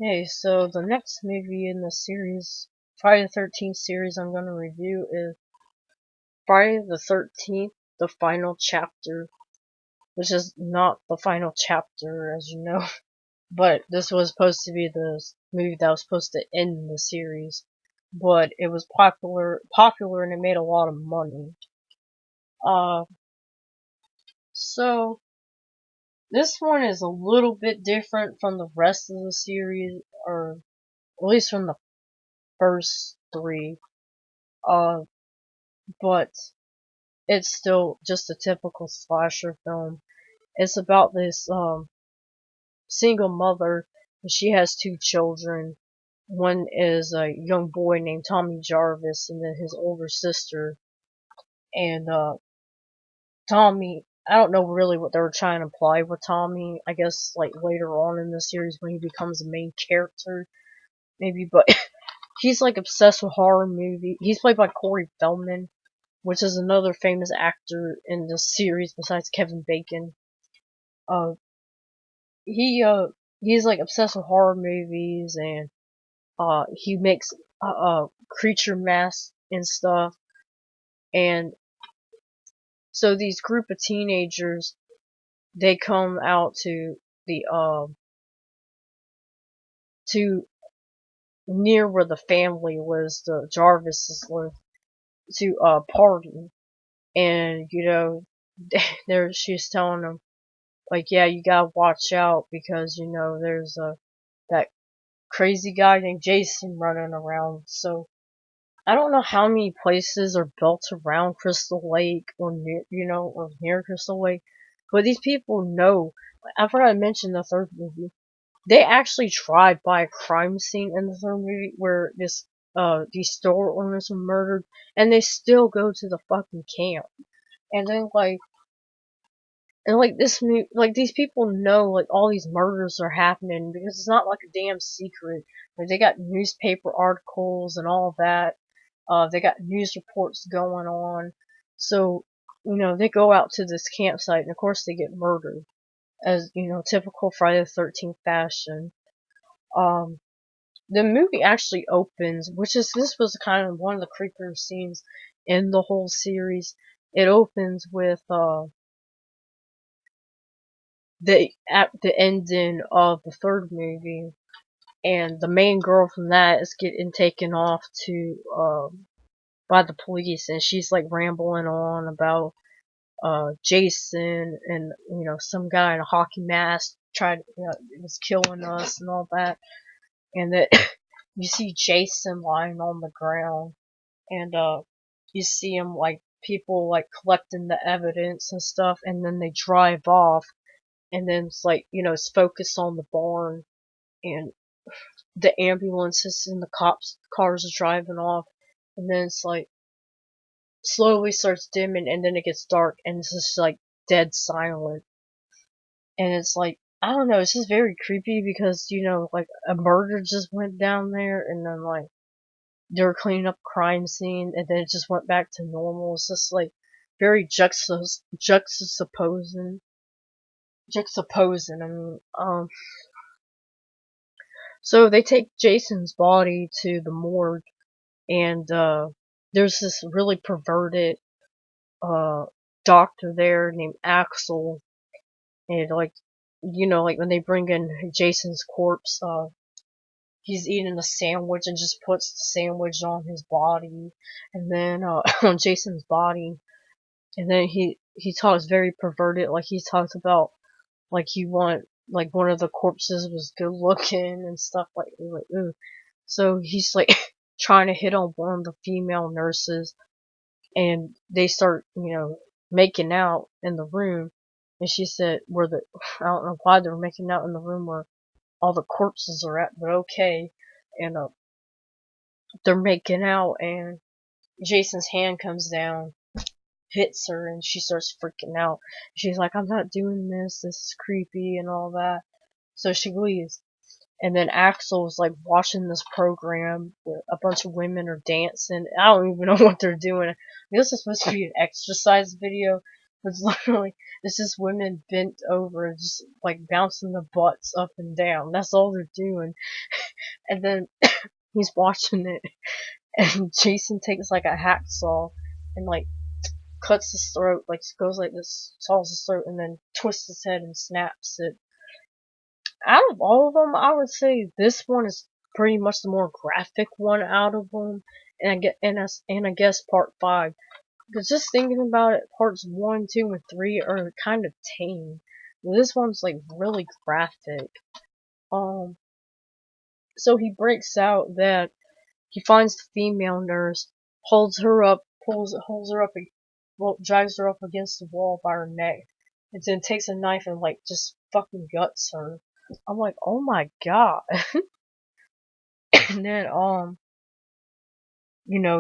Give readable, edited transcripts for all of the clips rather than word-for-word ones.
Hey, so the next movie in the series, Friday the 13th series I'm going to review is Friday the 13th, the final chapter, which is not the final chapter, as you know, but this was supposed to be the movie that was supposed to end the series, but it was popular and it made a lot of money. Uh, so this one is a little bit different from the rest of the series, or at least from the first three. Uh, but it's still just a typical slasher film. It's about this single mother, and she has two children. One is a young boy named Tommy Jarvis, and then his older sister. And Tommy, I don't know really what they were trying to imply with Tommy. I guess like later on in the series when he becomes a main character, maybe. But he's like obsessed with horror movie. He's played by Corey Feldman, which is another famous actor in the series besides Kevin Bacon. Uh, he he's like obsessed with horror movies, and he makes creature masks and stuff. And so these group of teenagers, they come out to the to near where the family was, the Jarvises live, to party. And there she's telling them, like, yeah, you gotta watch out because there's that crazy guy named Jason running around. So I don't know how many places are built around Crystal Lake or near Crystal Lake, but these people know. I forgot to mention the third movie. They actually tried by a crime scene in the third movie where these store owners were murdered, and they still go to the fucking camp. And then like these people know like all these murders are happening because it's not like a damn secret. Like they got newspaper articles and all that. They got news reports going on. So, they go out to this campsite and of course they get murdered. As, typical Friday the 13th fashion. Um, the movie actually opens, this was kind of one of the creepier scenes in the whole series. It opens with, at the ending of the third movie, and the main girl from that is getting taken off to, by the police, and she's like rambling on about Jason and some guy in a hockey mask tried was killing us and all that, and that you see Jason lying on the ground, and you see him like people like collecting the evidence and stuff, and then they drive off, and then it's like it's focused on the barn, and the ambulances and the cops cars are driving off, and then it's like slowly starts dimming, and then it gets dark, and it's just like dead silent. And it's like, I don't know, it's just very creepy because like a murder just went down there, and then like they were cleaning up a crime scene, and then it just went back to normal. It's just like very juxtaposing. I mean, so they take Jason's body to the morgue, and there's this really perverted uh doctor there named Axel. And like like when they bring in Jason's corpse, he's eating a sandwich and just puts the sandwich on his body, and then on Jason's body, and then he talks very perverted, like he talks about like he want like one of the corpses was good looking and stuff like ooh. So he's like trying to hit on one of the female nurses, and they start making out in the room, and she said I don't know why they were making out in the room where all the corpses are at, but okay. And they're making out, and Jason's hand comes down, hits her, and she starts freaking out. She's like, I'm not doing this, this is creepy and all that. So she leaves. And then Axel's like watching this program where a bunch of women are dancing. I don't even know what they're doing. This is supposed to be an exercise video, It's literally, it's just women bent over, just like bouncing their butts up and down. That's all they're doing. And then he's watching it, and Jason takes like a hacksaw and like cuts his throat, like goes like this, saws his throat, and then twists his head and snaps it. Out of all of them, I would say this one is pretty much the more graphic one out of them, and I guess part 5. Because just thinking about it, parts 1, 2, and 3 are kind of tame. This one's like really graphic. So he breaks out that he finds the female nurse, holds her up, holds her up, well, drags her up against the wall by her neck, and then takes a knife and like just fucking guts her. I'm like, oh my god. And then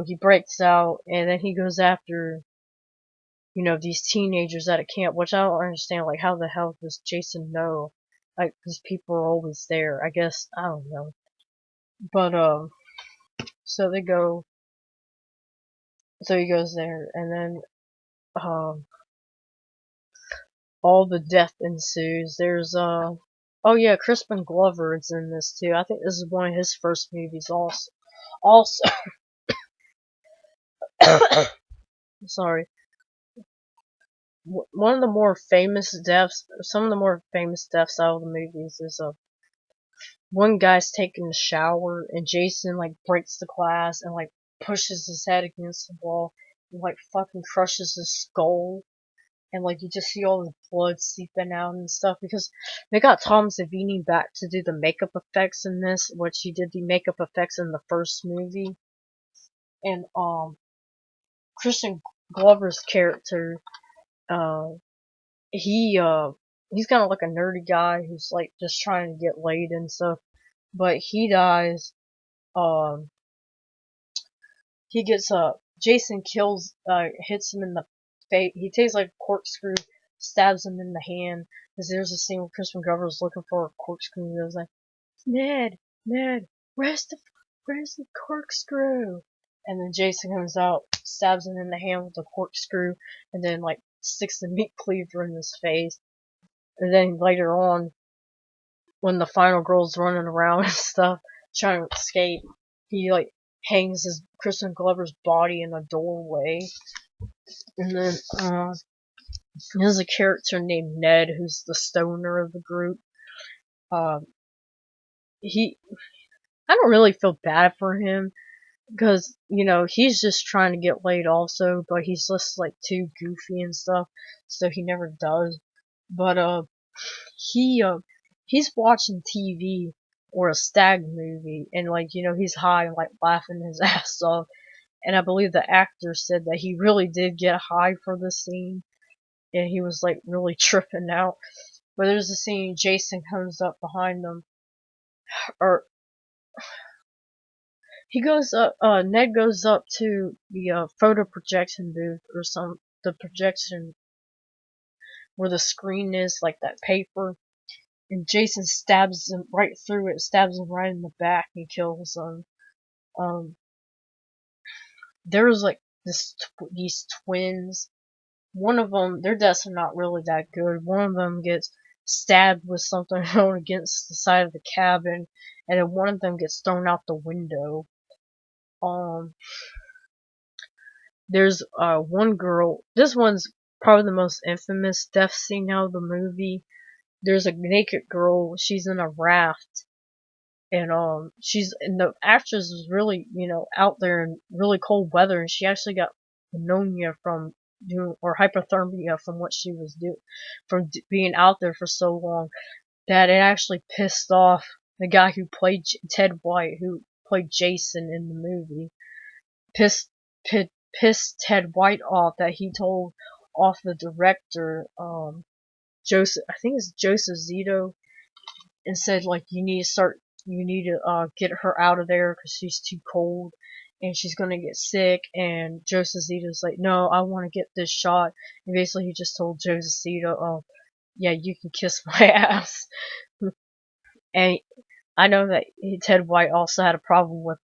he breaks out, and then he goes after these teenagers at a camp, which I don't understand. Like, how the hell does Jason know? Like, these people are always there. I guess I don't know. But so they go. So he goes there, and then all the death ensues. There's oh yeah, Crispin Glover is in this too. I think this is one of his first movies. Also, sorry. One of the more famous deaths, some of the more famous deaths out of the movies is one guy's taking a shower and Jason like breaks the glass and like pushes his head against the wall and like fucking crushes his skull, and like you just see all the blood seeping out and stuff, because they got Tom Savini back to do the makeup effects in this, which he did the makeup effects in the first movie. And Christian Glover's character, uh he's kind of like a nerdy guy who's like just trying to get laid and stuff, but he dies. um he gets Jason hits him in the face. He takes like a corkscrew, stabs him in the hand, because there's a scene where Crispin Glover's looking for a corkscrew, and he was like, Ned, where's the corkscrew? And then Jason comes out, stabs him in the hand with the corkscrew, and then like sticks the meat cleaver in his face. And then later on, when the final girl's running around and stuff, trying to escape, he like hangs his Crispin Glover's body in a doorway. And then there's a character named Ned who's the stoner of the group. Uh, I don't really feel bad for him, because he's just trying to get laid also, but he's just like too goofy and stuff, so he never does. But he he's watching TV or a stag movie, and like he's high and like laughing his ass off, and I believe the actor said that he really did get high for the scene, and he was like really tripping out. But there's a scene Jason comes up behind them, or he goes up, Ned goes up to the photo projection booth, or the projection where the screen is, like that paper, and Jason stabs him right through it, stabs him right in the back and kills him. There's like these twins. One of them, their deaths are not really that good. One of them gets stabbed with something thrown against the side of the cabin, and then one of them gets thrown out the window. There's one girl. This one's probably the most infamous death scene out of the movie. There's a naked girl. She's in a raft, and the actress is really out there in really cold weather, and she actually got pneumonia from or hypothermia from what she was doing, from being out there for so long, that it actually pissed off the guy who played Ted White, who played Jason in the movie. Pissed Ted White off, that he told off the director, Joseph, I think it's Joseph Zito, and said like you need to get her out of there because she's too cold and she's gonna get sick. And Joseph Zito's like, no, I want to get this shot. And basically he just told Joseph Zito, oh yeah, you can kiss my ass. And I know that Ted White also had a problem with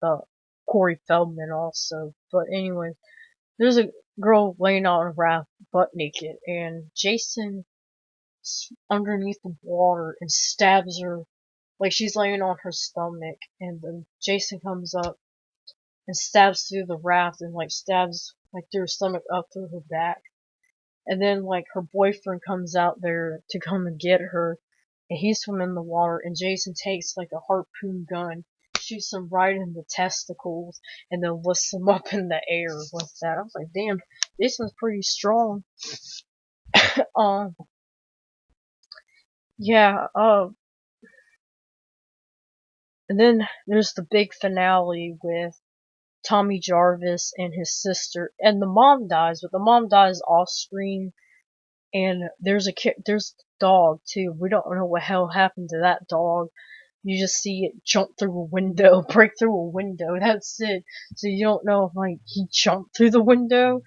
Corey Feldman also. But anyway, there's girl laying on a raft butt naked, and Jason underneath the water and stabs her like she's laying on her stomach, and then Jason comes up and stabs through the raft and like stabs like through her stomach up through her back. And then like her boyfriend comes out there to come and get her, and he's swimming in the water, and Jason takes like a harpoon gun, shoots him right in the testicles, and then lifts him up in the air with that. I was like, damn, Jason's pretty strong. um, yeah, and then there's the big finale with Tommy Jarvis and his sister, and the mom dies, but the mom dies off screen. And there's a dog too. We don't know what hell happened to that dog. You just see it jump through a window, break through a window. That's it. So you don't know if like he jumped through the window,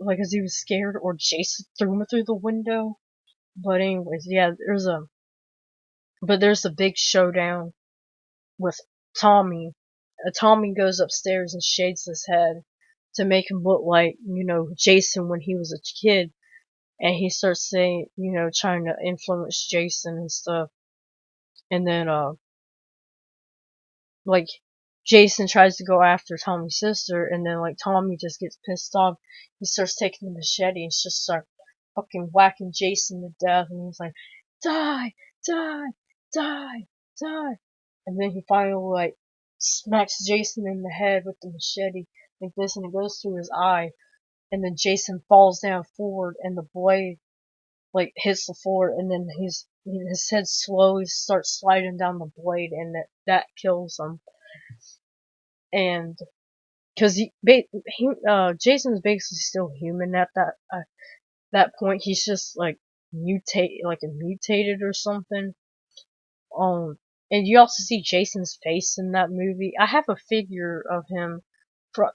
like as he was scared, or Jason threw him through the window. But anyways, yeah, there's a big showdown with Tommy. Tommy goes upstairs and shades his head to make him look like, Jason when he was a kid. And he starts saying, trying to influence Jason and stuff. And then, like, Jason tries to go after Tommy's sister, and then, like, Tommy just gets pissed off. He starts taking the machete and just starts fucking whacking Jason to death, and he's like, die, die, die, die. And then he finally, like, smacks Jason in the head with the machete, like this, and it goes through his eye. And then Jason falls down forward, and the blade like hits the floor, and then his head slowly starts sliding down the blade, and that kills him. And because Jason's basically still human at that point. He's just like mutated or something. And you also see Jason's face in that movie. I have a figure of him from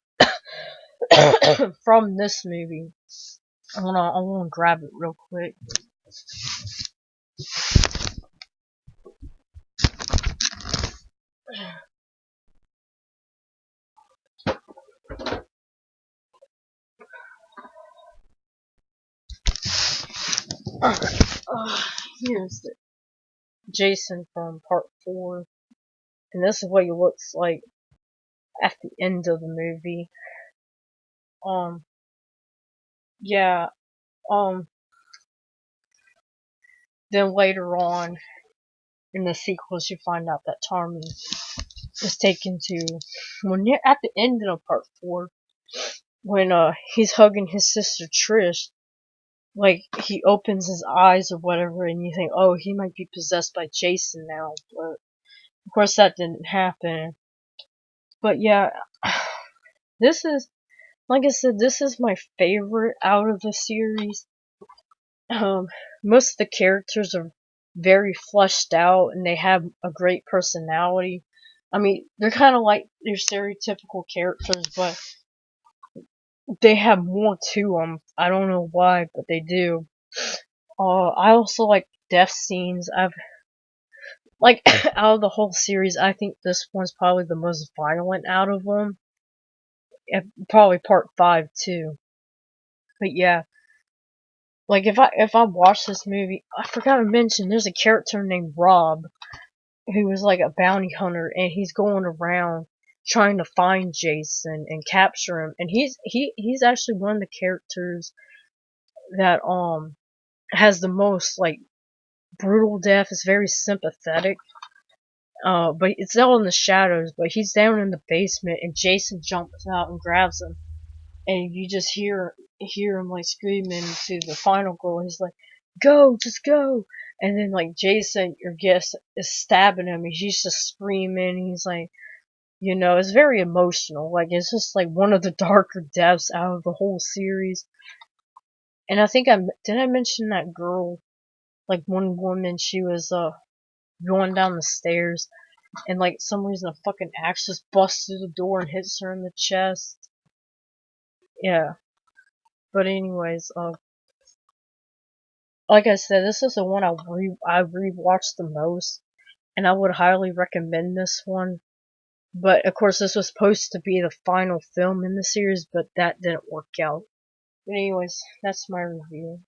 from this movie. I wanna grab it real quick. Here's Jason from part 4, and this is what he looks like at the end of the movie. Yeah, then later on in the sequels, you find out that Tommy is taken to, when you're at the end of part 4, when he's hugging his sister Trish, like he opens his eyes or whatever, and you think, oh, he might be possessed by Jason now, but of course that didn't happen. But yeah, this is, like I said, this is my favorite out of the series. Most of the characters are very fleshed out, and they have a great personality. I mean, they're kind of like your stereotypical characters, but they have more to them. I don't know why, but they do. I also like death scenes. I've like out of the whole series, I think this one's probably the most violent out of them. Probably part 5 too. But yeah, like if I watch this movie, I forgot to mention there's a character named Rob who was like a bounty hunter, and he's going around trying to find Jason and capture him. And he's actually one of the characters that has the most like brutal death. It's very sympathetic. But it's all in the shadows. But he's down in the basement, and Jason jumps out and grabs him, and you just hear him like screaming to the final girl. He's like, "Go, just go!" And then like Jason, your guest, is stabbing him, and he's just screaming. He's like, it's very emotional. Like it's just like one of the darker deaths out of the whole series. And I think I mention that girl, like one woman, she was going down the stairs, and like some reason a fucking axe just busts through the door and hits her in the chest. Yeah. But anyways, like I said, this is the one I rewatched the most, and I would highly recommend this one. But of course, this was supposed to be the final film in the series, but that didn't work out. But anyways, that's my review.